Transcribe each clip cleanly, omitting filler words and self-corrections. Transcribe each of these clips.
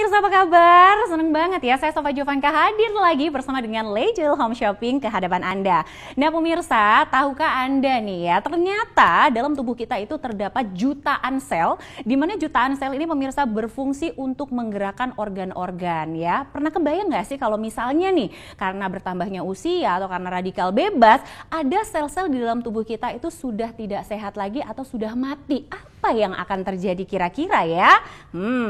pemirsa, apa kabar? Seneng banget ya, saya Sova Jovanka hadir lagi bersama dengan Lejil Home Shopping ke hadapan Anda. Nah pemirsa, tahukah Anda nih ya, ternyata dalam tubuh kita itu terdapat jutaan sel, di mana jutaan sel ini pemirsa berfungsi untuk menggerakkan organ-organ ya. Pernah kebayang nggak sih kalau misalnya nih, karena bertambahnya usia atau karena radikal bebas, ada sel-sel di dalam tubuh kita itu sudah tidak sehat lagi atau sudah mati? Apa yang akan terjadi kira-kira ya?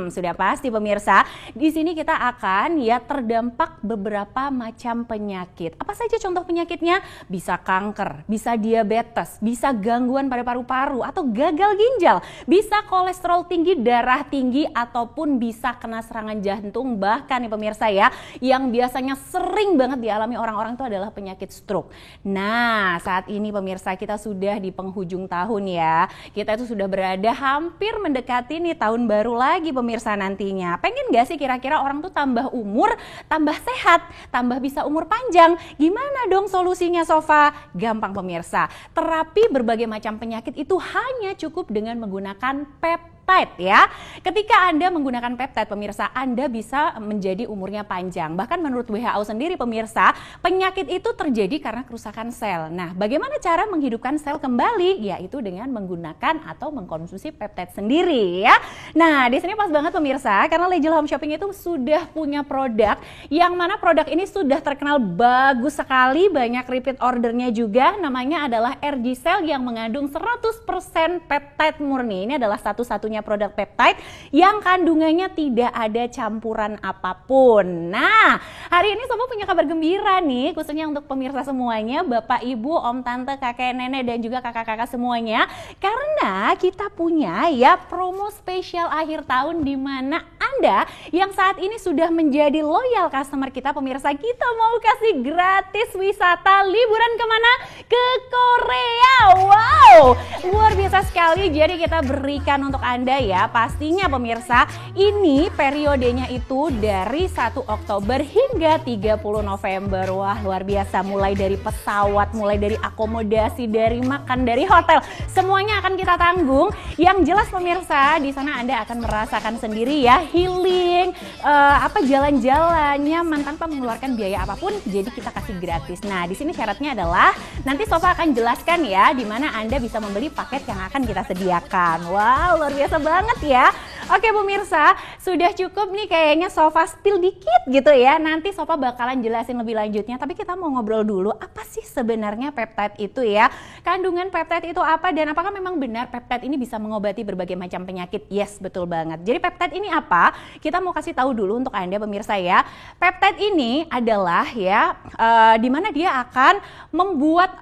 Sudah pasti pemirsa, di sini kita akan ya terdampak beberapa macam penyakit. Apa saja contoh penyakitnya? Bisa kanker, bisa diabetes, bisa gangguan pada paru-paru atau gagal ginjal, bisa kolesterol tinggi, darah tinggi, ataupun bisa kena serangan jantung. Bahkan nih pemirsa ya, yang biasanya sering banget dialami orang-orang itu adalah penyakit stroke. Nah, saat ini pemirsa kita sudah di penghujung tahun ya. Kita itu sudah berada hampir mendekati nih tahun baru lagi pemirsa nantinya. Pengen gak sih kira-kira orang tuh tambah umur, tambah sehat, tambah bisa umur panjang? Gimana dong solusinya Sova? Gampang pemirsa, terapi berbagai macam penyakit itu hanya cukup dengan menggunakan peptide ya. Ketika Anda menggunakan peptide pemirsa, Anda bisa menjadi umurnya panjang. Bahkan menurut WHO sendiri pemirsa, penyakit itu terjadi karena kerusakan sel. Nah, bagaimana cara menghidupkan sel kembali? Yaitu dengan menggunakan atau mengkonsumsi peptide sendiri ya. Nah, di sini pas banget pemirsa, karena Lejil Home Shopping itu sudah punya produk yang mana produk ini sudah terkenal bagus sekali, banyak repeat ordernya juga. Namanya adalah RG Cell yang mengandung 100% peptide murni. Ini adalah satu-satunya produk peptide yang kandungannya tidak ada campuran apapun. Nah, hari ini Sobo punya kabar gembira nih, khususnya untuk pemirsa semuanya, Bapak, Ibu, Om, Tante, Kakek, Nenek, dan juga kakak-kakak semuanya. Karena kita punya ya promo spesial akhir tahun di mana Anda yang saat ini sudah menjadi loyal customer kita pemirsa, kita mau kasih gratis wisata liburan kemana? Ke Korea. Wow, luar biasa sekali. Jadi kita berikan untuk Anda ya, pastinya pemirsa, ini periodenya itu dari 1 Oktober hingga 30 November. Wah, luar biasa, mulai dari pesawat, mulai dari akomodasi, dari makan, dari hotel, semuanya akan kita tanggung. Yang jelas pemirsa, di sana Anda akan merasakan sendiri ya healing, jalan-jalannya tanpa mengeluarkan biaya apapun, jadi kita kasih gratis. Nah, di sini syaratnya adalah nanti Sova akan jelaskan ya di mana Anda bisa membeli paket yang akan kita sediakan. Wow, luar biasa banget ya. Oke pemirsa, sudah cukup nih kayaknya Sova spill dikit gitu ya. Nanti Sova bakalan jelasin lebih lanjutnya, tapi kita mau ngobrol dulu apa sih sebenarnya peptide itu ya. Kandungan peptide itu apa dan apakah memang benar peptide ini bisa mengobati berbagai macam penyakit? Yes, betul banget. Jadi peptide ini apa? Kita mau kasih tahu dulu untuk Anda pemirsa ya. Peptide ini adalah ya di mana dia akan membuat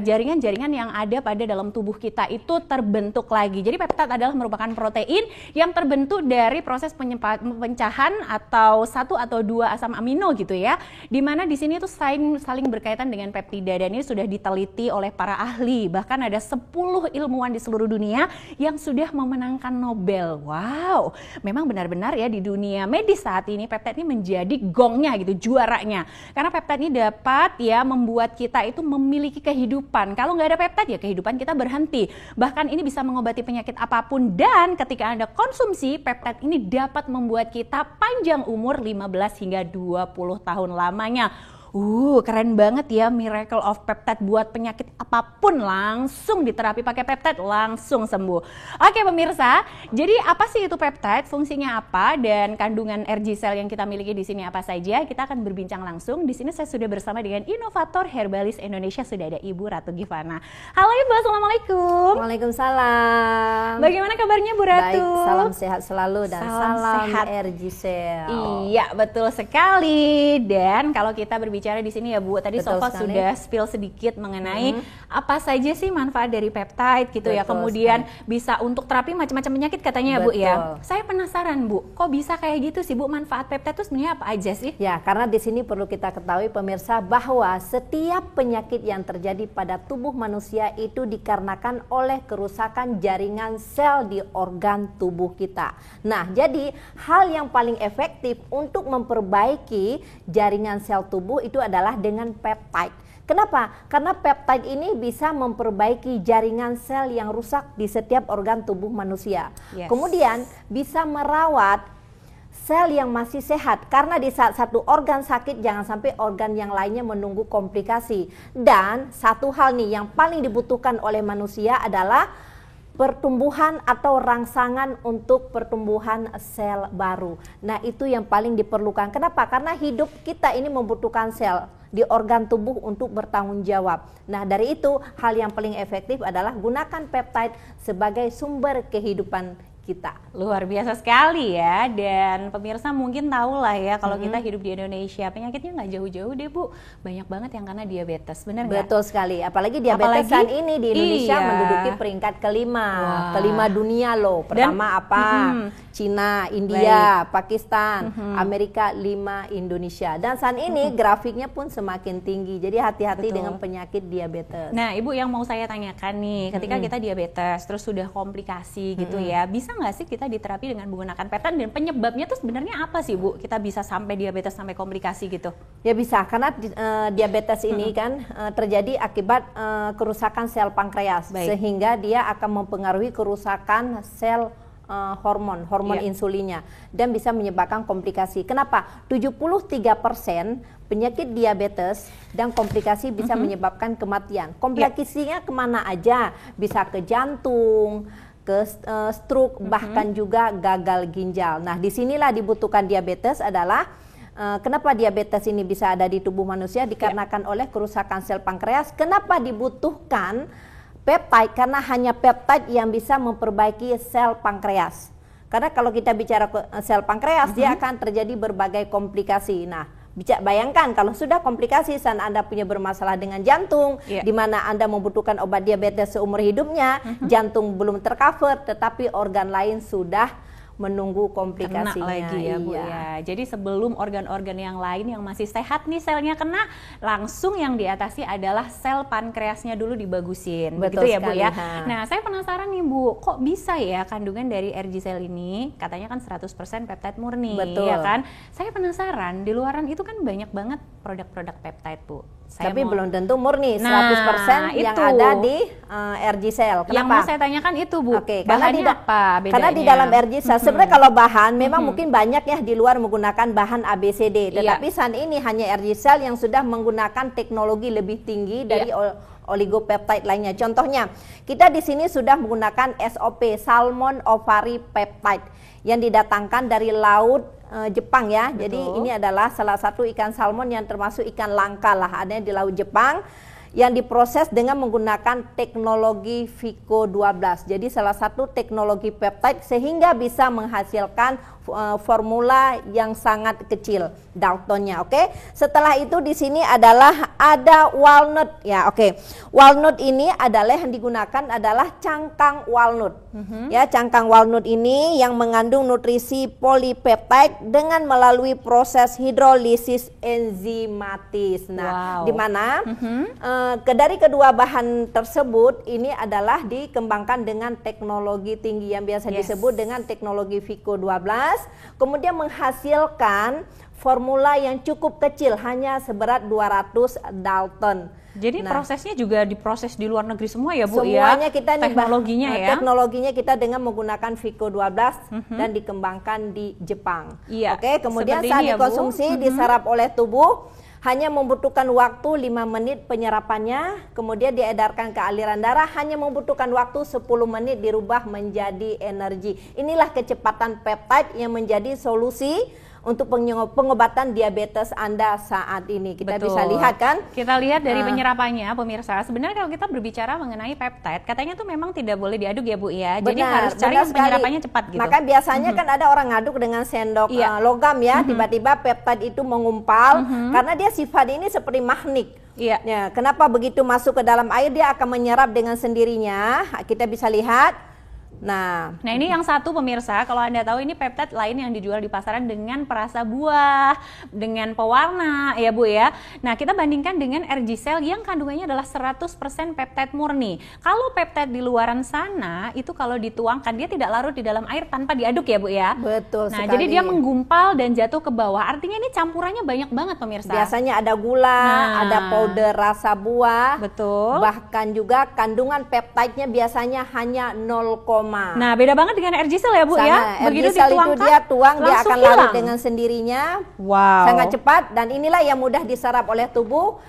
jaringan-jaringan yang ada pada dalam tubuh kita itu terbentuk lagi. Jadi peptide adalah merupakan protein yang terbentuk dari proses pemecahan atau 1 atau 2 asam amino gitu ya. Dimana di sini itu saling berkaitan dengan peptida dan ini sudah diteliti oleh para ahli. Bahkan ada 10 ilmuwan di seluruh dunia yang sudah memenangkan Nobel. Wow, memang benar-benar ya di dunia medis saat ini peptide ini menjadi gongnya gitu, juaranya. Karena peptide ini dapat ya membuat kita itu memiliki kehidupan. Kalau nggak ada peptide ya kehidupan kita berhenti. Bahkan ini bisa mengobati penyakit apapun dan ketika Anda konsumsi peptide ini dapat membuat kita panjang umur 15 hingga 20 tahun lamanya. Keren banget ya, miracle of peptide buat penyakit apapun langsung diterapi pakai peptide langsung sembuh. Oke pemirsa, jadi apa sih itu peptide? Fungsinya apa dan kandungan RG Cell yang kita miliki di sini apa saja? Kita akan berbincang langsung. Di sini saya sudah bersama dengan inovator herbalis Indonesia, sudah ada Ibu Ratu Givana. Halo Ibu, assalamualaikum. Waalaikumsalam. Bagaimana kabarnya Bu Ratu? Baik, salam sehat selalu dan salam sehat. RG Cell. Iya, betul sekali. Dan kalau kita berbicara di sini ya Bu, tadi Sova sudah spill sedikit mengenai apa saja sih manfaat dari peptide gitu ya. Kemudian bisa untuk terapi macam-macam penyakit katanya ya Bu ya. Saya penasaran Bu, kok bisa kayak gitu sih Bu, manfaat peptide itu sebenarnya apa aja sih? Ya, karena di sini perlu kita ketahui pemirsa bahwa setiap penyakit yang terjadi pada tubuh manusia itu dikarenakan oleh kerusakan jaringan sel di organ tubuh kita. Nah, jadi hal yang paling efektif untuk memperbaiki jaringan sel tubuh itu adalah dengan peptide. Kenapa? Karena peptide ini bisa memperbaiki jaringan sel yang rusak di setiap organ tubuh manusia. Kemudian bisa merawat sel yang masih sehat, karena di saat satu organ sakit jangan sampai organ yang lainnya menunggu komplikasi. Dan satu hal nih yang paling dibutuhkan oleh manusia adalah pertumbuhan atau rangsangan untuk pertumbuhan sel baru. Nah, itu yang paling diperlukan. Kenapa? Karena hidup kita ini membutuhkan sel di organ tubuh untuk bertanggung jawab. Nah, dari itu hal yang paling efektif adalah gunakan peptide sebagai sumber kehidupan kita. Luar biasa sekali ya, dan pemirsa mungkin tahu lah ya kalau kita hidup di Indonesia, penyakitnya nggak jauh-jauh deh Bu, banyak banget yang kena diabetes, benar nggak? Betul sekali, apalagi diabetes saat ini di Indonesia menduduki peringkat kelima dunia loh. Pertama Cina, India, Pakistan, Amerika, 5 Indonesia. Dan saat ini grafiknya pun semakin tinggi, jadi hati-hati dengan penyakit diabetes. Nah Ibu, yang mau saya tanyakan nih, ketika kita diabetes terus sudah komplikasi gitu ya, bisa nggak sih kita diterapi dengan menggunakan peptide, dan penyebabnya tuh sebenarnya apa sih Bu? Kita bisa sampai diabetes sampai komplikasi gitu? Ya bisa, karena diabetes ini kan terjadi akibat kerusakan sel pankreas, sehingga dia akan mempengaruhi kerusakan sel hormon insulinnya dan bisa menyebabkan komplikasi. Kenapa? 73% penyakit diabetes dan komplikasi bisa menyebabkan kematian. Komplikasinya kemana aja? Bisa ke jantung, ke stroke, bahkan juga gagal ginjal. Nah, disinilah dibutuhkan diabetes adalah kenapa diabetes ini bisa ada di tubuh manusia, dikarenakan oleh kerusakan sel pankreas. Kenapa dibutuhkan peptide? Karena hanya peptide yang bisa memperbaiki sel pankreas. Karena kalau kita bicara sel pankreas, dia akan terjadi berbagai komplikasi. Nah, bayangkan kalau sudah komplikasi saat Anda punya bermasalah dengan jantung, di mana Anda membutuhkan obat diabetes seumur hidupnya, jantung belum tercover, tetapi organ lain sudah menunggu komplikasinya. Kena lagi ya Bu ya. Jadi sebelum organ-organ yang lain yang masih sehat nih selnya kena, langsung yang diatasi adalah sel pankreasnya dulu dibagusin. Betul begitu ya sekali, Bu ya. Nah, saya penasaran nih Bu, kok bisa ya kandungan dari RG-Cell ini katanya kan 100% peptide murni. Betul. Ya kan? Saya penasaran, di luaran itu kan banyak banget produk-produk peptide Bu. Tapi belum tentu murni 100% yang ada di RG-Cell. Kenapa? Yang mau saya tanyakan itu Bu, bahannya apa bedanya? Karena di dalam RG-Cell sebenarnya kalau bahan memang mungkin banyak ya di luar menggunakan bahan ABCD, tetapi saat ini hanya RG-Cell yang sudah menggunakan teknologi lebih tinggi dari oligopeptide lainnya. Contohnya, kita di sini sudah menggunakan SOP, Salmon Ovary Peptide, yang didatangkan dari laut Jepang ya. Jadi ini adalah salah satu ikan salmon yang termasuk ikan langka lah, adanya di laut Jepang, yang diproses dengan menggunakan teknologi Vico 12. Jadi salah satu teknologi peptide sehingga bisa menghasilkan formula yang sangat kecil Daltonnya. Setelah itu di sini adalah ada walnut ya. Walnut ini adalah yang digunakan adalah cangkang walnut. Ya, cangkang walnut ini yang mengandung nutrisi polipeptide dengan melalui proses hidrolisis enzimatis. Nah, di mana dari kedua bahan tersebut ini adalah dikembangkan dengan teknologi tinggi yang biasa disebut dengan teknologi Vico 12, kemudian menghasilkan formula yang cukup kecil, hanya seberat 200 Dalton. Jadi prosesnya juga diproses di luar negeri semua ya Bu? Semuanya kita nih, teknologinya ya? Teknologinya kita dengan menggunakan Vico 12 dan dikembangkan di Jepang. Kemudian saat dikonsumsi diserap oleh tubuh hanya membutuhkan waktu 5 menit penyerapannya, kemudian diedarkan ke aliran darah hanya membutuhkan waktu 10 menit dirubah menjadi energi. Inilah kecepatan peptide yang menjadi solusi untuk pengobatan diabetes Anda saat ini. Kita bisa lihat kan? Kita lihat dari penyerapannya pemirsa. Sebenarnya kalau kita berbicara mengenai peptide, katanya tuh memang tidak boleh diaduk ya Bu ya. Jadi harus cari yang penyerapannya cepat gitu. Maka biasanya kan ada orang ngaduk dengan sendok logam ya, tiba-tiba peptide itu mengumpal karena dia sifat ini seperti magnet. Ya, kenapa begitu masuk ke dalam air dia akan menyerap dengan sendirinya. Kita bisa lihat. Nah ini yang satu pemirsa, kalau Anda tahu ini peptide lain yang dijual di pasaran dengan perasa buah, dengan pewarna ya Bu ya. Nah, kita bandingkan dengan RG-Cell yang kandungannya adalah 100% peptide murni. Kalau peptide di luaran sana itu kalau dituangkan dia tidak larut di dalam air tanpa diaduk ya Bu ya. Betul sekali. Jadi dia menggumpal dan jatuh ke bawah. Artinya ini campurannya banyak banget pemirsa. Biasanya ada gula, ada powder rasa buah. Betul. Bahkan juga kandungan peptide-nya biasanya hanya 0,5%. aroma. Nah, beda banget dengan RG-Cell ya Bu ya. Begitu itu dia tuang, dia akan larut dengan sendirinya. Wow. Sangat cepat, dan inilah yang mudah diserap oleh tubuh.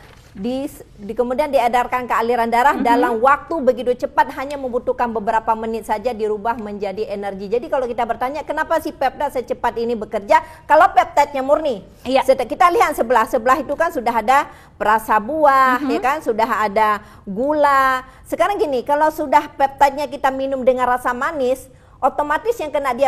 Kemudian diedarkan ke aliran darah dalam waktu begitu cepat, hanya membutuhkan beberapa menit saja dirubah menjadi energi. Jadi kalau kita bertanya kenapa si peptide secepat ini bekerja, kalau peptidenya murni, kita lihat sebelah itu kan sudah ada perasa buah, ya kan, sudah ada gula. Sekarang gini, kalau sudah peptidenya kita minum dengan rasa manis, otomatis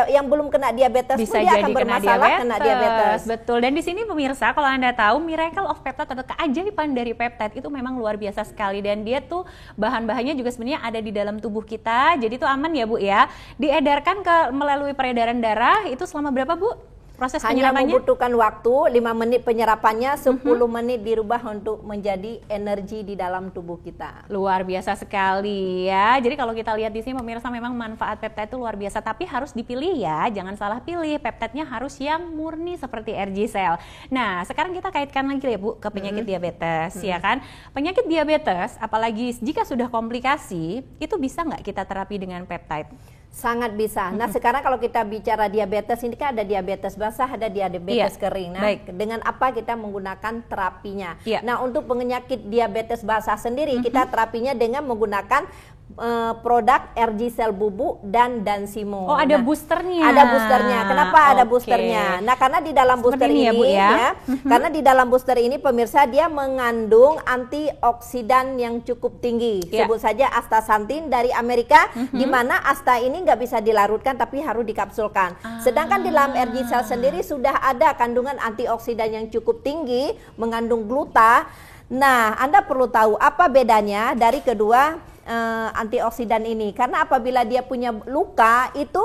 yang belum kena diabetes bisa pun dia jadi akan bermasalah kena diabetes. Betul. Dan di sini pemirsa, kalau Anda tahu miracle of peptide atau keajaiban dari peptide itu memang luar biasa sekali, dan dia tuh bahan-bahannya juga sebenarnya ada di dalam tubuh kita. Jadi itu aman ya Bu ya. Diedarkan melalui peredaran darah itu selama berapa Bu? Proses hanya penyerapannya? Membutuhkan waktu 5 menit penyerapannya, 10 menit dirubah untuk menjadi energi di dalam tubuh kita. Luar biasa sekali ya. Jadi kalau kita lihat di sini pemirsa, memang manfaat peptide itu luar biasa, tapi harus dipilih ya. Jangan salah pilih, peptidenya harus yang murni seperti RG-Cell. Nah, sekarang kita kaitkan lagi ya Bu ke penyakit diabetes ya kan. Penyakit diabetes apalagi jika sudah komplikasi, itu bisa nggak kita terapi dengan peptide? Sangat bisa. Nah, sekarang kalau kita bicara diabetes, ini kan ada diabetes basah, ada diabetes kering. Nah, dengan apa kita menggunakan terapinya? Nah, untuk penyakit diabetes basah sendiri, kita terapinya dengan menggunakan produk RG-Cell bubuk dan Dansimo. Oh, ada boosternya. Ada boosternya. Kenapa ada boosternya? Nah, karena di dalam booster ini karena di dalam booster ini pemirsa, dia mengandung antioksidan yang cukup tinggi. Sebut saja astaxanthin dari Amerika, di mana asta ini nggak bisa dilarutkan tapi harus dikapsulkan. Sedangkan di dalam RG-Cell sendiri sudah ada kandungan antioksidan yang cukup tinggi, mengandung gluta. Nah, Anda perlu tahu apa bedanya dari kedua antioksidan ini, karena apabila dia punya luka itu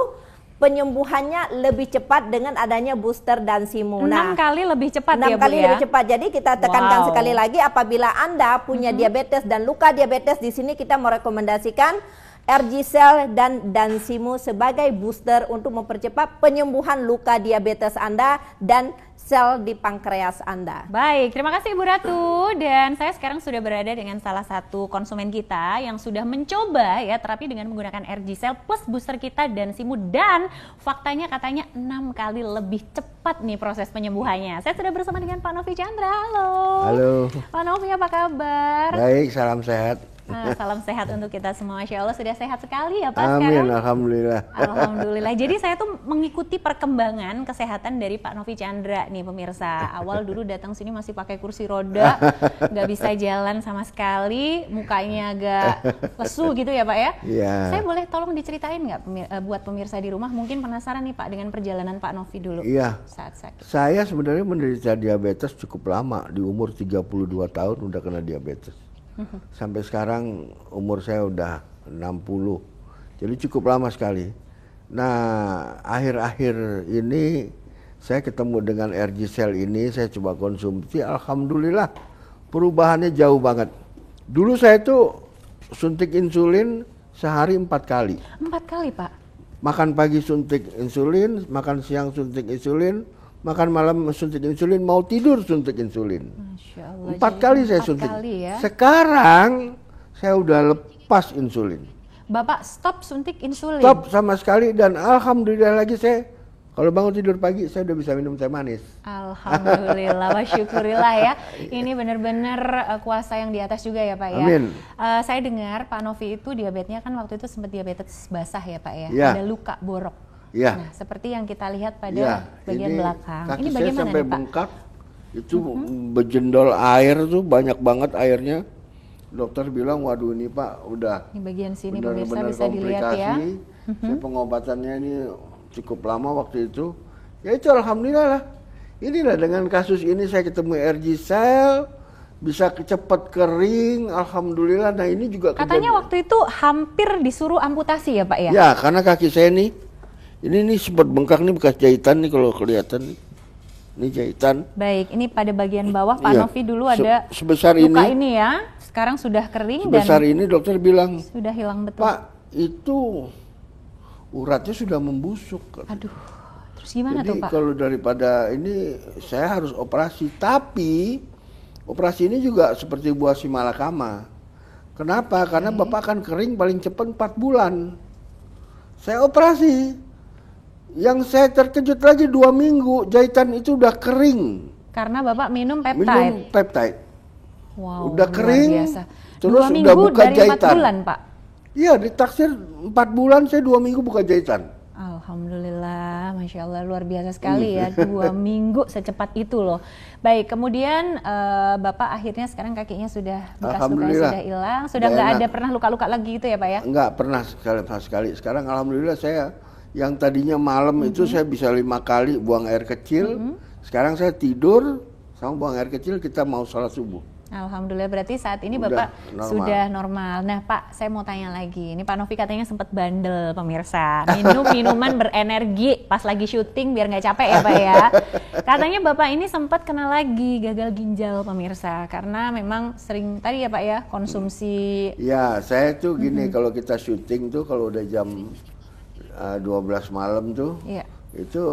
penyembuhannya lebih cepat dengan adanya booster Dansimo. 6 kali lebih cepat 6 ya Bu kali ya? lebih cepat. Jadi kita tekankan sekali lagi, apabila Anda punya diabetes dan luka diabetes, di sini kita merekomendasikan RG-Cell dan Dansimo sebagai booster untuk mempercepat penyembuhan luka diabetes Anda dan sel di pankreas Anda. Baik, terima kasih Ibu Ratu. Dan saya sekarang sudah berada dengan salah satu konsumen kita yang sudah mencoba ya terapi dengan menggunakan RG-Cell plus booster kita Dansimo, dan faktanya katanya 6 kali lebih cepat nih proses penyembuhannya. Saya sudah bersama dengan Pak Novi Chandra. Halo. Halo. Pak Novi, apa kabar? Baik, salam sehat. Salam sehat untuk kita semua. Masya Allah sudah sehat sekali ya Pak Amin, sekarang. Alhamdulillah. Alhamdulillah. Jadi saya tuh mengikuti perkembangan kesehatan dari Pak Novi Chandra nih pemirsa. Awal dulu datang sini masih pakai kursi roda, nggak bisa jalan sama sekali, mukanya agak lesu gitu ya Pak ya. Iya. Saya boleh tolong diceritain nggak buat pemirsa di rumah, mungkin penasaran nih Pak dengan perjalanan Pak Novi dulu. Iya. Saat sakit. Saya sebenarnya menderita diabetes cukup lama, di umur 32 tahun udah kena diabetes. Sampai sekarang umur saya udah 60, jadi cukup lama sekali. Nah, akhir-akhir ini saya ketemu dengan RG-Cell ini, saya coba konsumsi, alhamdulillah perubahannya jauh banget. Dulu saya tuh suntik insulin sehari 4 kali. 4 kali Pak? Makan pagi suntik insulin, makan siang suntik insulin, makan malam suntik insulin, mau tidur suntik insulin. Masya Allah, 4 kali saya suntik. ya? Sekarang saya udah lepas insulin. Bapak stop suntik insulin? Stop sama sekali, dan alhamdulillah lagi saya kalau bangun tidur pagi saya udah bisa minum teh manis. Alhamdulillah, wa syukurillah ya. Ini benar-benar kuasa yang di atas juga ya Pak ya. Amin. Saya dengar Pak Novi itu diabetesnya kan waktu itu sempat diabetes basah ya Pak ya. Ya. Ada luka borok. Ya. Nah, seperti yang kita lihat pada Ya, bagian belakang. Kaki Ini saya bagaimana sampai nih Pak? bengkak, itu bejendol air tuh banyak banget airnya. Dokter bilang, waduh ini Pak udah Ini bagian sini benar-benar pemirsa bisa dilihat ya. Saya pengobatannya ini cukup lama waktu itu. Ya itu alhamdulillah lah. Inilah dengan kasus ini saya ketemu RG-Cell, bisa cepat kering, alhamdulillah. Nah ini juga katanya waktu itu hampir disuruh amputasi ya Pak ya? Ya, karena kaki saya nih, ini sempat bengkak nih, bekas jahitan nih kalau kelihatan nih. Ini jahitan. Baik, ini pada bagian bawah Pak Novi dulu ada sebesar luka ini ya. Sekarang sudah kering sebesar dan ini dokter bilang, sudah hilang betul. Pak, itu uratnya sudah membusuk. Aduh, terus gimana Jadi tuh Pak? kalau daripada ini saya harus operasi, tapi operasi ini juga seperti buah si malakama. Kenapa? Karena Bapak akan kering paling cepat 4 bulan. Saya operasi. Yang saya terkejut lagi 2 minggu jahitan itu udah kering. Karena Bapak minum Minum peptide. peptide. Wow, Udah luar kering, biasa. terus 2 udah minggu buka dari 4 jahitan. bulan, Pak. Iya, ditaksir 4 bulan, saya 2 minggu buka jahitan. Alhamdulillah, Masya Allah, luar biasa sekali ya, 2 minggu secepat itu loh. Baik, kemudian Bapak akhirnya sekarang kakinya sudah, bekas lukanya sudah hilang, sudah nggak ada pernah luka-luka lagi gitu ya Pak ya? Enggak pernah sekali. Sekarang alhamdulillah saya yang tadinya malam itu saya bisa 5 kali buang air kecil, sekarang saya tidur sama buang air kecil, kita mau sholat subuh. Alhamdulillah, berarti saat ini Udah Bapak normal. sudah normal. Nah Pak, saya mau tanya lagi. Ini Pak Novi katanya sempat bandel pemirsa. Minum minuman berenergi pas lagi syuting biar nggak capek ya Pak ya. Katanya Bapak ini sempat kena lagi gagal ginjal pemirsa. Karena memang sering tadi ya Pak ya, konsumsi. Ya, saya tuh gini, kalau kita syuting tuh kalau udah jam 12 malam tuh, Iya. itu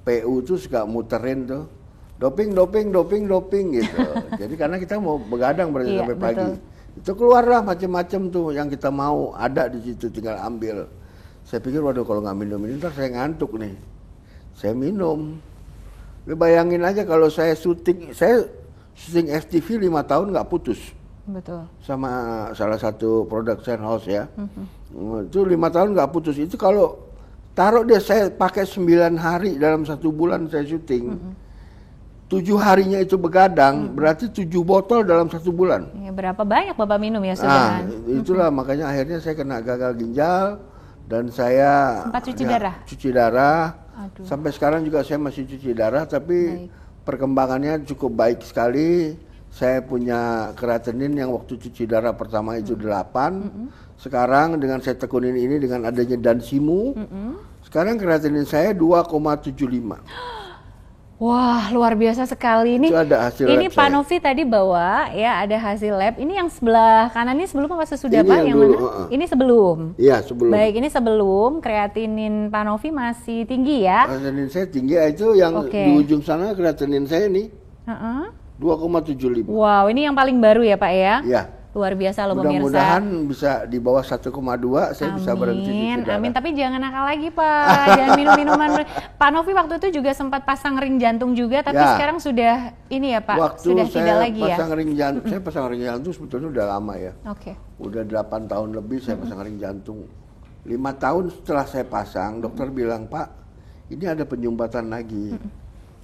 PU tuh suka muterin tuh. Doping gitu. Jadi karena kita mau begadang berarti Iya, sampai pagi. betul. Itu keluarlah macam-macam tuh yang kita mau, ada di situ, tinggal ambil. Saya pikir waduh kalau nggak minum ini ntar saya ngantuk nih. Saya minum. Lu bayangin aja kalau saya syuting FTV 5 tahun nggak putus. Betul. Sama salah satu production house ya. Itu 5 tahun nggak putus. Itu kalau taruh dia saya pakai 9 hari dalam 1 bulan saya syuting. 7 harinya itu begadang, berarti 7 botol dalam 1 bulan. Ya, berapa banyak Bapak minum ya Nah, sudah? itulah makanya akhirnya saya kena gagal ginjal dan saya Sempat cuci darah? Cuci darah. Aduh. Sampai sekarang juga saya masih cuci darah, tapi perkembangannya cukup baik sekali. Saya punya kreatinin yang waktu cuci darah pertama itu 8. Sekarang dengan saya tekunin ini dengan adanya Dansimu, sekarang kreatinin saya 2,75. Wah, luar biasa sekali ini. Itu ada hasil Ini lab Pak saya. Novi tadi bawa ya, ada hasil lab. Ini yang sebelah kanan ini sebelum apa sesudah Ini Pak? yang Yang dulu, mana? Ini sebelum. Iya, sebelum. Baik, ini sebelum kreatinin Pak Novi masih tinggi ya. Kreatinin saya tinggi, itu yang Oke. di ujung sana kreatinin saya nih Heeh. 2,75. Wow, ini yang paling baru ya Pak ya. Iya. Luar biasa loh pemirsa. Mudah-mudahan bisa di bawah 1,2 saya bisa berhenti cuci darah. Amin, tapi jangan nakal lagi Pak, jangan minum minuman. Pak Novi waktu itu juga sempat pasang ring jantung juga, tapi Ya. sekarang sudah ini ya Pak, Waktu sudah saya tidak lagi ya. pasang ring jantung, saya pasang ring jantung sebetulnya udah lama ya. Oke. Udah 8 tahun lebih saya pasang ring jantung. 5 tahun setelah saya pasang, dokter bilang, "Pak, ini ada penyumbatan lagi.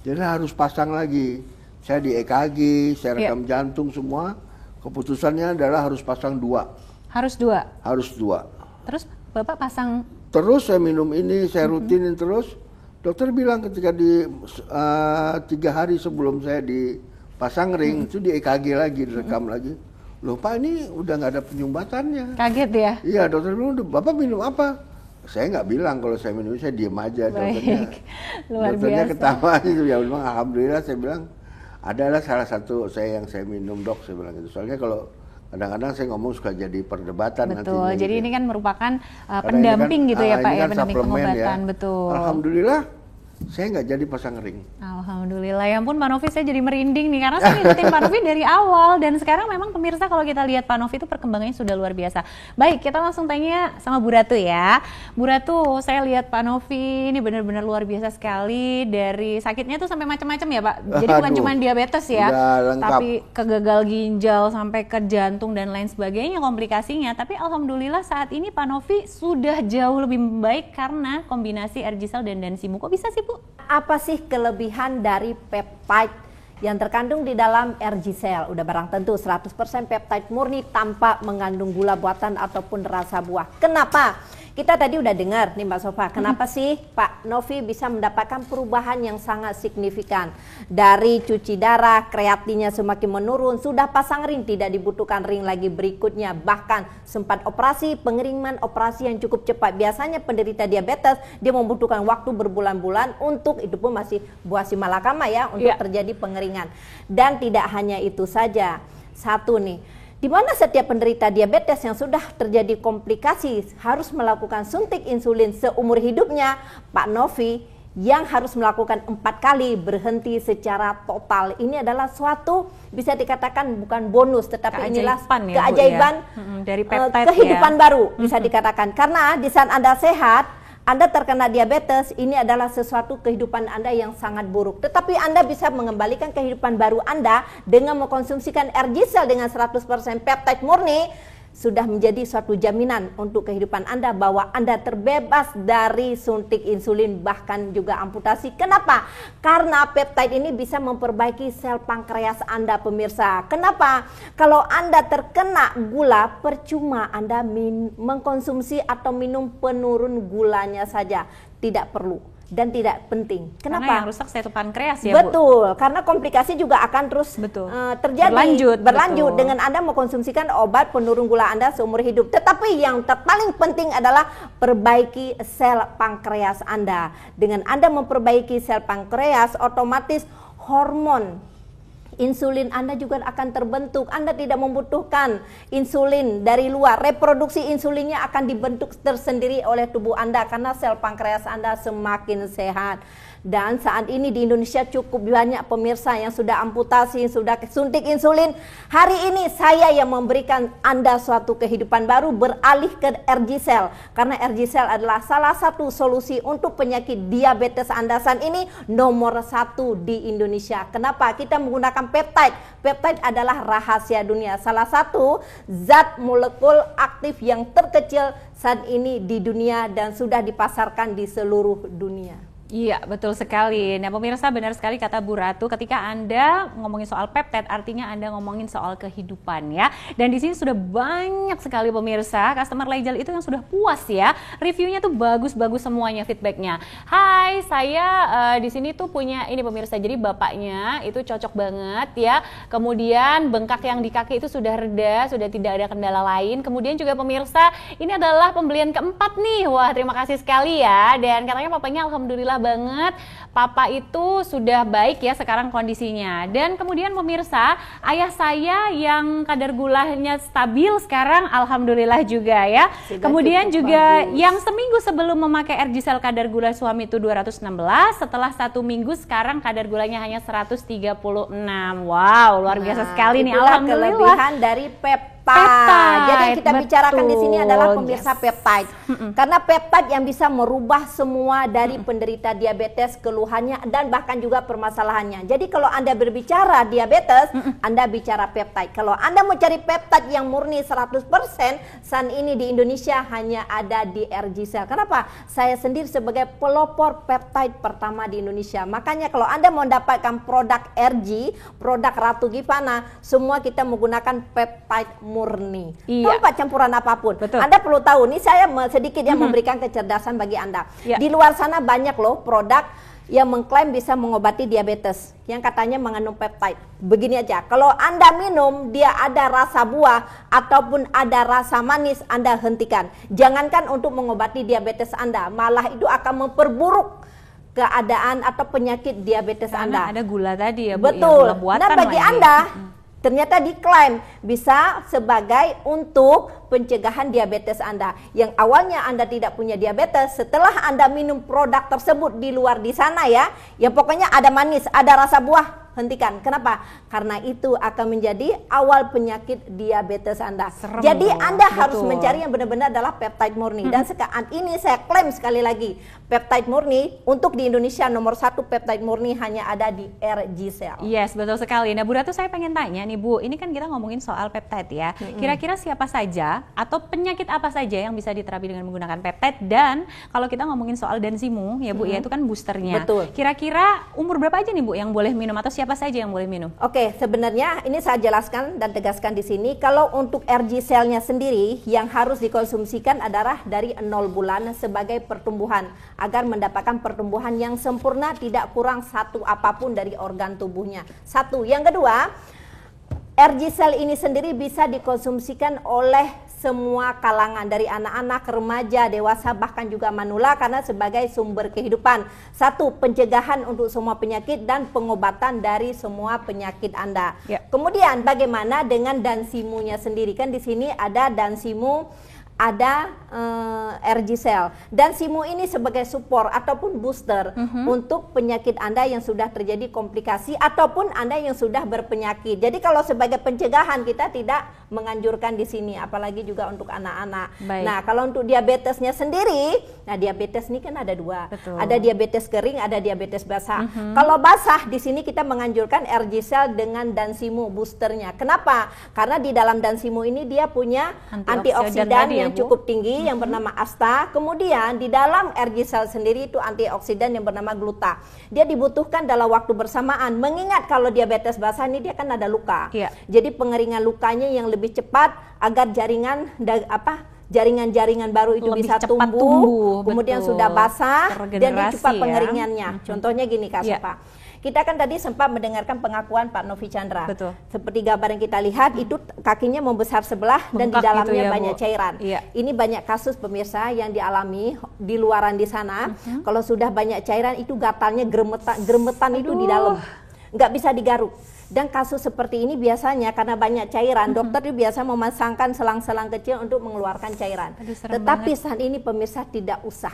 Jadi harus pasang lagi." Saya di EKG, saya rekam jantung semua. Keputusannya adalah harus pasang 2. Harus 2. Harus 2. Terus Bapak pasang. Terus saya minum ini, saya rutinin terus. Dokter bilang ketika di 3 hari sebelum saya dipasang ring, itu di EKG lagi, direkam lagi. Loh Pak, ini udah nggak ada penyumbatannya. Kaget ya? Iya, dokter bilang, Bapak minum apa? Saya nggak bilang kalau saya minum, saya diem aja. Baik, luar dokternya biasa. ketawa gitu, ya bilang alhamdulillah. Saya bilang adalah salah satu saya yang saya minum dok, saya bilang gitu. Soalnya kalau kadang-kadang saya ngomong suka jadi perdebatan. Betul, nantinya, jadi gitu. ini kan merupakan Karena pendamping ini kan, gitu ya Pak ini ya, kan pendamping suplemen pengobatan, ya. betul. Alhamdulillah saya nggak jadi pasang ring. Alhamdulillah, ya ampun Pak Novi, saya jadi merinding nih karena saya ngikutin Pak Novi dari awal dan sekarang memang pemirsa kalau kita lihat Pak Novi itu perkembangannya sudah luar biasa. Baik, kita langsung tanya sama Bu Ratu ya. Bu Ratu, saya lihat Pak Novi ini benar-benar luar biasa sekali, dari sakitnya tuh sampai macam-macam ya Pak. Jadi bukan Aduh, cuma diabetes ya, udah lengkap. tapi ke gagal ginjal sampai ke jantung dan lain sebagainya komplikasinya. Tapi alhamdulillah saat ini Pak Novi sudah jauh lebih baik karena kombinasi Ergisel dan Dansimu. Kok bisa sih Bu? Apa sih kelebihan dari peptide yang terkandung di dalam Ergisel? Udah barang tentu 100% peptide murni tanpa mengandung gula buatan ataupun rasa buah. Kenapa? Kita tadi udah dengar nih Mbak Sofa, kenapa sih Pak Novi bisa mendapatkan perubahan yang sangat signifikan. Dari cuci darah, kreatinnya semakin menurun, sudah pasang ring, tidak dibutuhkan ring lagi berikutnya. Bahkan sempat operasi, pengiriman operasi yang cukup cepat. Biasanya penderita diabetes, dia membutuhkan waktu berbulan-bulan untuk, itu pun masih buah si malakama ya, untuk terjadi pengeringan. Dan tidak hanya itu saja, satu nih, di mana setiap penderita diabetes yang sudah terjadi komplikasi harus melakukan suntik insulin seumur hidupnya, Pak Novi yang harus melakukan 4 kali berhenti secara total. Ini adalah suatu bisa dikatakan bukan bonus, tetapi inilah keajaiban dari peptide kehidupan baru bisa dikatakan. Karena di saat Anda sehat, Anda terkena diabetes, ini adalah sesuatu kehidupan Anda yang sangat buruk. Tetapi Anda bisa mengembalikan kehidupan baru Anda dengan mengkonsumsikan RG-Cell dengan 100% peptide murni. Sudah menjadi suatu jaminan untuk kehidupan Anda bahwa Anda terbebas dari suntik insulin bahkan juga amputasi. Kenapa? Karena peptide ini bisa memperbaiki sel pankreas Anda, pemirsa. Kenapa? Kalau Anda terkena gula, percuma Anda mengkonsumsi atau minum penurun gulanya saja. Tidak perlu dan tidak penting. Kenapa? Karena yang rusak sel pankreas ya, betul, Bu? Karena komplikasi juga akan terus terjadi, berlanjut dengan Anda mengkonsumsikan obat penurun gula Anda seumur hidup. Tetapi yang paling penting adalah perbaiki sel pankreas Anda. Dengan Anda memperbaiki sel pankreas, otomatis hormon insulin Anda juga akan terbentuk. Anda tidak membutuhkan insulin dari luar. Reproduksi insulinnya akan dibentuk tersendiri oleh tubuh Anda karena sel pankreas Anda semakin sehat. Dan saat ini di Indonesia cukup banyak pemirsa yang sudah amputasi, sudah suntik insulin. Hari ini saya yang memberikan Anda suatu kehidupan baru beralih ke RG-Cell. Karena RG-Cell adalah salah satu solusi untuk penyakit diabetes Anda saat ini nomor 1 di Indonesia. Kenapa? Kita menggunakan peptide. Peptide adalah rahasia dunia. Salah satu zat molekul aktif yang terkecil saat ini di dunia dan sudah dipasarkan di seluruh dunia. Iya, betul sekali. Nah, pemirsa, benar sekali kata Bu Ratu, ketika Anda ngomongin soal peptide, artinya Anda ngomongin soal kehidupan ya. Dan di sini sudah banyak sekali pemirsa, customer Lejal itu yang sudah puas ya. Reviewnya tuh bagus-bagus semuanya feedbacknya. Hai, saya di sini tuh punya ini pemirsa, jadi bapaknya itu cocok banget ya. Kemudian bengkak yang di kaki itu sudah reda, sudah tidak ada kendala lain. Kemudian juga pemirsa, ini adalah pembelian keempat nih. Wah, terima kasih sekali ya. Dan katanya papanya alhamdulillah banget, papa itu sudah baik ya sekarang kondisinya. Dan kemudian pemirsa, ayah saya yang kadar gulanya stabil sekarang alhamdulillah juga ya. Kemudian juga bagus. Yang seminggu sebelum memakai RG-Cell kadar gula suami itu 216, setelah 1 minggu sekarang kadar gulanya hanya 136. Wow, luar biasa sekali nih, alhamdulillah. Kelebihan dari peptide. Jadi yang kita bicarakan di sini adalah pemirsa peptide. Karena peptide yang bisa merubah semua dari penderita diabetes, keluhannya dan bahkan juga permasalahannya. Jadi kalau Anda berbicara diabetes, Anda bicara peptide. Kalau Anda mau cari peptide yang murni 100%, saat ini di Indonesia hanya ada di RG-Cell. Kenapa? Saya sendiri sebagai pelopor peptide pertama di Indonesia. Makanya kalau Anda mau mendapatkan produk RG, produk Ratu Givana, semua kita menggunakan peptide murni, tanpa campuran apapun. Betul. Anda perlu tahu, nih saya sedikit yang memberikan kecerdasan bagi Anda. Di luar sana banyak loh produk yang mengklaim bisa mengobati diabetes, yang katanya mengandung peptide. Begini aja, kalau Anda minum dia ada rasa buah ataupun ada rasa manis, Anda hentikan. Jangankan untuk mengobati diabetes Anda, malah itu akan memperburuk keadaan atau penyakit diabetes Karena Anda. ada gula tadi ya, Bu. Betul. Ya, gula Nah, bagi Anda ternyata diklaim bisa sebagai untuk pencegahan diabetes Anda. Yang awalnya Anda tidak punya diabetes, setelah Anda minum produk tersebut di luar di sana ya, yang pokoknya ada manis, ada rasa buah, hentikan. Kenapa? Karena itu akan menjadi awal penyakit diabetes Anda. Serem. Jadi Anda Betul. harus mencari yang benar-benar adalah peptide murni. Dan sekarang ini saya klaim sekali lagi, peptide murni untuk di Indonesia nomor 1 peptide murni hanya ada di RG-Cell. Yes, betul sekali. Nah, Bu Ratu, saya pengen tanya nih, Bu, ini kan kita ngomongin soal peptide ya. Kira-kira siapa saja atau penyakit apa saja yang bisa diterapi dengan menggunakan peptide? Dan kalau kita ngomongin soal Dansimu ya, Bu, ya itu kan boosternya. Betul. Kira-kira umur berapa aja nih, Bu, yang boleh minum atau siapa saja yang boleh minum? Oke, sebenarnya ini saya jelaskan dan tegaskan di sini. Kalau untuk RG-Cell-nya sendiri yang harus dikonsumsikan adalah dari 0 bulan sebagai pertumbuhan agar mendapatkan pertumbuhan yang sempurna, tidak kurang satu apapun dari organ tubuhnya. Satu. Yang kedua, RG-Cell ini sendiri bisa dikonsumsikan oleh semua kalangan, dari anak-anak, remaja, dewasa, bahkan juga manula, karena sebagai sumber kehidupan. Satu, pencegahan untuk semua penyakit dan pengobatan dari semua penyakit Anda. Kemudian bagaimana dengan Dansimu-nya sendiri? Kan di sini ada Dansimu, ada RG Cell. Dan Simu ini sebagai support ataupun booster untuk penyakit Anda yang sudah terjadi komplikasi ataupun Anda yang sudah berpenyakit. Jadi kalau sebagai pencegahan kita tidak menganjurkan di sini, apalagi juga untuk anak-anak. Nah, kalau untuk diabetesnya sendiri, nah diabetes ini kan ada dua. Betul. Ada diabetes kering, ada diabetes basah. Kalau basah di sini kita menganjurkan RG Cell dengan Dansimu boosternya. Kenapa? Karena di dalam Dansimu ini dia punya antioksidan yang cukup tinggi yang bernama asta. Kemudian di dalam RG Cell sendiri itu antioksidan yang bernama gluta. Dia dibutuhkan dalam waktu bersamaan. Mengingat kalau diabetes basah ini dia kan ada luka. Jadi pengeringan lukanya yang lebih cepat agar jaringan-jaringan baru itu lebih bisa tumbuh, kemudian betul. sudah basah dan dia cepat ya. pengeringannya. Contohnya gini Kak Sofa. Kita kan tadi sempat mendengarkan pengakuan Pak Novi Chandra. Betul. Seperti gambar yang kita lihat itu kakinya membesar sebelah dan di dalamnya gitu ya, banyak Bu. cairan. Ini banyak kasus pemirsa yang dialami di luaran di sana. Kalau sudah banyak cairan itu gatalnya geremetan itu di dalam. Nggak bisa digaruk. Dan kasus seperti ini biasanya karena banyak cairan, dokter itu biasa memasangkan selang-selang kecil untuk mengeluarkan cairan. Tetapi saat ini pemirsa tidak usah.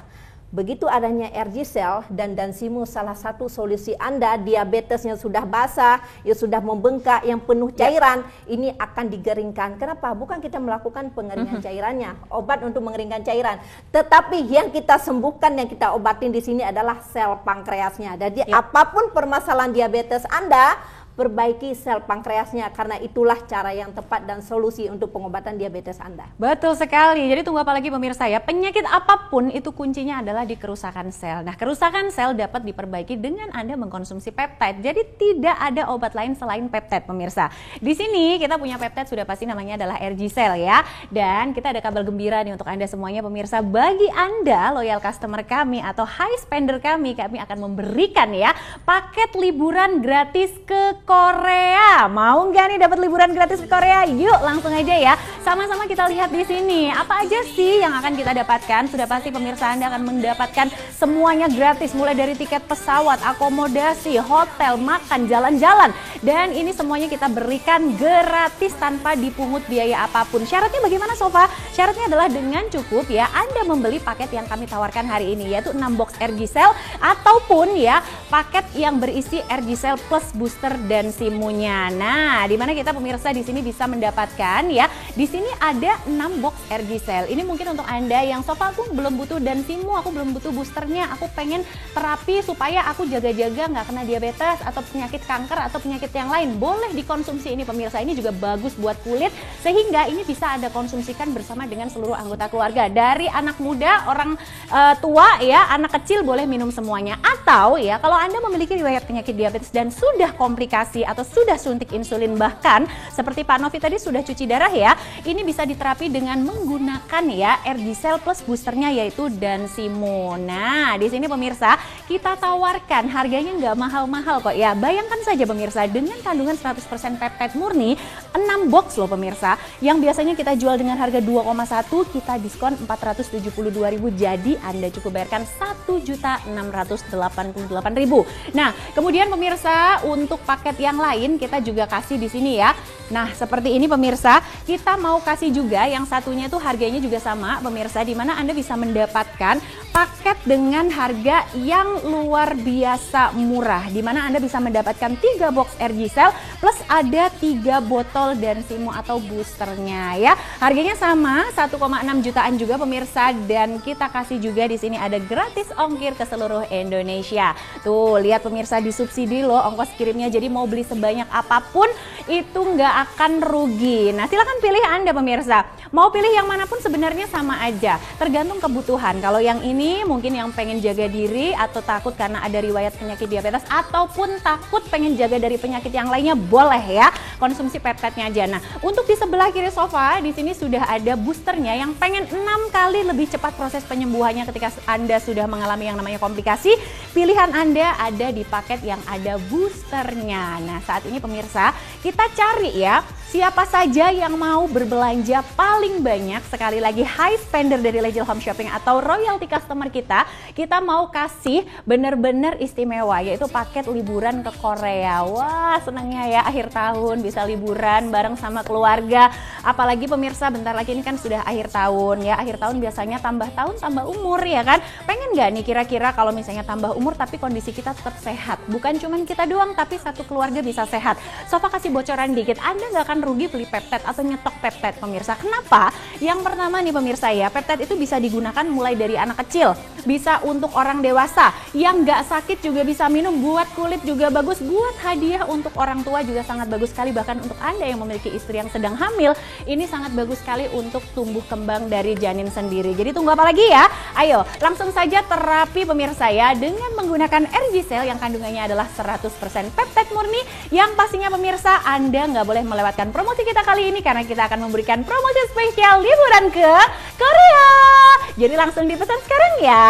Begitu adanya RG Cell dan Dansimu, salah satu solusi Anda diabetes yang sudah basah, yang sudah membengkak, yang penuh cairan, ini akan digeringkan. Kenapa? Bukan kita melakukan pengeringan cairannya, obat untuk mengeringkan cairan. Tetapi yang kita sembuhkan, yang kita obatin di sini adalah sel pankreasnya. Jadi apapun permasalahan diabetes Anda, perbaiki sel pankreasnya, karena itulah cara yang tepat dan solusi untuk pengobatan diabetes Anda. Betul sekali. Jadi tunggu apa lagi pemirsa ya, penyakit apapun itu kuncinya adalah di kerusakan sel. Nah, kerusakan sel dapat diperbaiki dengan Anda mengkonsumsi peptide. Jadi tidak ada obat lain selain peptide pemirsa. Di sini kita punya peptide sudah pasti namanya adalah RG Cell ya. Dan kita ada kabar gembira nih untuk Anda semuanya pemirsa. Bagi Anda loyal customer kami atau high spender kami akan memberikan ya paket liburan gratis ke Korea. Mau nggak nih dapat liburan gratis ke Korea? Yuk langsung aja ya. Sama-sama kita lihat di sini. Apa aja sih yang akan kita dapatkan? Sudah pasti pemirsa Anda akan mendapatkan semuanya gratis, mulai dari tiket pesawat, akomodasi, hotel, makan, jalan-jalan. Dan ini semuanya kita berikan gratis tanpa dipungut biaya apapun. Syaratnya bagaimana Sofa? Syaratnya adalah dengan cukup ya Anda membeli paket yang kami tawarkan hari ini, yaitu 6 box RG Cell ataupun ya paket yang berisi RG Cell plus booster dan Simunya. Nah, di mana kita pemirsa di sini bisa mendapatkan ya. Di sini ada 6 box RG Cell. Ini mungkin untuk Anda yang Sofa aku belum butuh dan Simu, aku belum butuh boosternya. Aku pengen terapi supaya aku jaga-jaga nggak kena diabetes atau penyakit kanker atau penyakit yang lain. Boleh dikonsumsi ini pemirsa. Ini juga bagus buat kulit sehingga ini bisa Anda konsumsikan bersama dengan seluruh anggota keluarga. Dari anak muda, orang tua ya, anak kecil boleh minum semuanya. Atau ya kalau Anda memiliki riwayat penyakit diabetes dan sudah komplikasi atau sudah suntik insulin, bahkan seperti Pak Novi tadi sudah cuci darah ya, ini bisa diterapi dengan menggunakan ya RG Cell plus boosternya yaitu Dansimu. Nah, di sini pemirsa kita tawarkan harganya nggak mahal-mahal kok ya. Bayangkan saja pemirsa, dengan kandungan 100% peptide murni, 6 box loh pemirsa, yang biasanya kita jual dengan harga 2,1, kita diskon 472.000. Jadi Anda cukup bayarkan 1.688.000. Nah, kemudian pemirsa untuk paket yang lain kita juga kasih di sini ya. Nah, seperti ini pemirsa, kita mau kasih juga yang satunya tuh harganya juga sama pemirsa, di mana Anda bisa mendapatkan paket dengan harga yang luar biasa murah, di mana Anda bisa mendapatkan 3 box RG Cell plus ada 3 botol Dansimu atau boosternya ya. Harganya sama 1,6 jutaan juga pemirsa, dan kita kasih juga di sini ada gratis ongkir ke seluruh Indonesia. Tuh, lihat pemirsa, disubsidi loh ongkos kirimnya. Jadi mau beli sebanyak apapun itu nggak akan rugi. Nah, silakan pilih Anda pemirsa. Mau pilih yang manapun sebenarnya sama aja, tergantung kebutuhan. Kalau yang ini mungkin yang pengen jaga diri atau takut karena ada riwayat penyakit diabetes ataupun takut pengen jaga dari penyakit yang lainnya, boleh ya konsumsi peptide-nya aja. Nah, untuk di sebelah kiri Sofa di sini sudah ada boosternya yang pengen 6 kali lebih cepat proses penyembuhannya ketika Anda sudah mengalami yang namanya komplikasi. Pilihan Anda ada di paket yang ada boosternya. Nah, saat ini pemirsa kita cari ya Siapa saja yang mau berbelanja paling banyak, sekali lagi high spender dari Legil Home Shopping atau royalty customer kita mau kasih bener-bener istimewa, yaitu paket liburan ke Korea. Wah, senangnya ya akhir tahun bisa liburan bareng sama keluarga. Apalagi pemirsa, bentar lagi ini kan sudah akhir tahun ya. Akhir tahun biasanya tambah tahun tambah umur ya kan. Pengen nggak nih kira-kira kalau misalnya tambah umur tapi kondisi kita tetap sehat? Bukan cuman kita doang tapi satu keluarga bisa sehat. Sofa kasih bocoran dikit, Anda nggak akan rugi beli peptide atau nyetok peptide pemirsa. Kenapa? Yang pertama nih pemirsa ya, peptide itu bisa digunakan mulai dari anak kecil, bisa untuk orang dewasa, yang nggak sakit juga bisa minum, buat kulit juga bagus, buat hadiah untuk orang tua juga sangat bagus sekali. Bahkan untuk Anda yang memiliki istri yang sedang hamil, ini sangat bagus sekali untuk tumbuh kembang dari janin sendiri. Jadi tunggu apa lagi ya? Ayo langsung saja terapi pemirsa ya dengan menggunakan RG-Cell yang kandungannya adalah 100% peptide murni, yang pastinya pemirsa Anda nggak boleh melewatkan promosi kita kali ini karena kita akan memberikan promosi spesial liburan ke Korea. Jadi langsung dipesan sekarang ya.